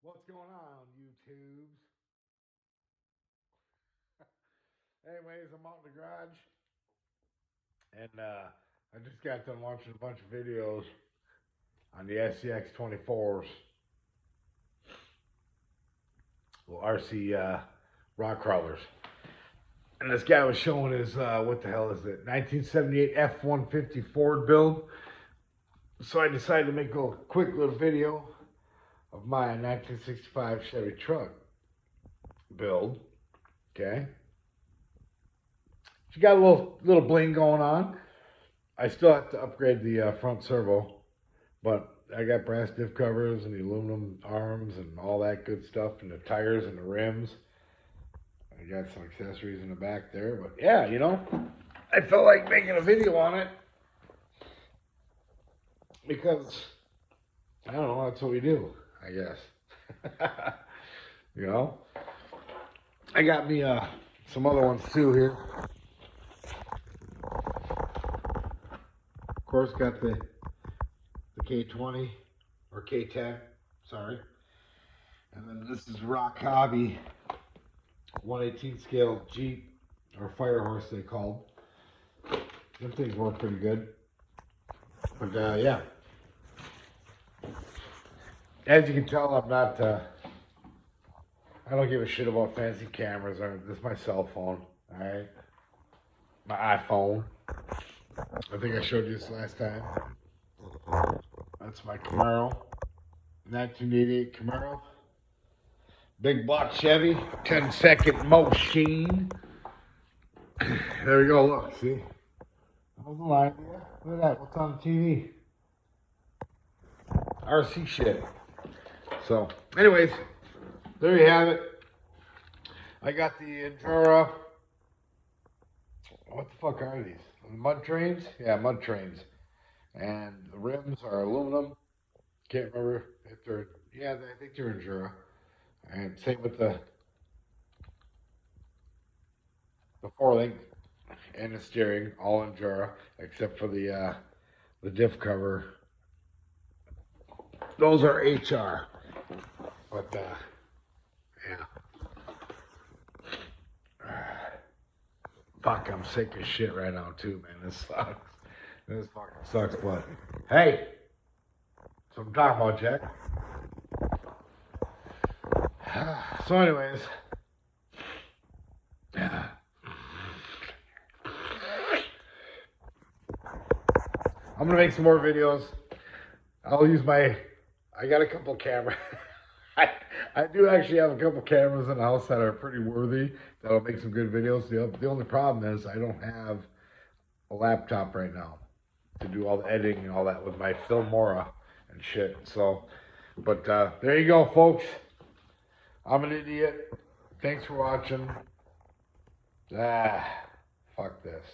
What's going on, YouTubes? Anyways, I'm out in the garage, and I just got done watching a bunch of videos on the Scx24s, well, RC rock crawlers. And this guy was showing his, what the hell is it, 1978 F-150 Ford build. So I decided to make a quick little video of my 1965 Chevy truck build. Okay. She got a little bling going on. I still have to upgrade the front servo, but I got brass diff covers and the aluminum arms and all that good stuff, and the tires and the rims. I got some accessories in the back there, but yeah, I felt like making a video on it because, I don't know, that's what we do, I guess. you know? I got me some other ones too here. Of course, got the K20 or K10, sorry. And then this is Rock Hobby 1/18 scale Jeep, or Fire Horse they called. Them things work pretty good. But yeah. As you can tell, I'm not, I don't give a shit about fancy cameras. This is my cell phone, alright? My iPhone. I think I showed you this last time. That's my Camaro. 1988 Camaro. Big block Chevy. 10-second machine. There we go, look, see? That was a line there. Look at that, what's on the TV? RC shit. So, anyways, there you have it. I got the Endura. What the fuck are these? Mud trains? Yeah, mud trains. And the rims are aluminum. Can't remember if they're, yeah, I think they're Endura. And same with the four-link and the steering, all Endura, except for the diff cover. Those are HR. But, yeah. Fuck, I'm sick as shit right now, too, man. This sucks. This fucking sucks, but hey, that's what I'm talking about, Jack. So, anyways, I'm gonna make some more videos. I'll use I got a couple cameras. I do actually have a couple cameras in the house that are pretty worthy. That'll make some good videos. The only problem is I don't have a laptop right now to do all the editing and all that with my Filmora and shit. So, but there you go, folks. I'm an idiot. Thanks for watching. Fuck this.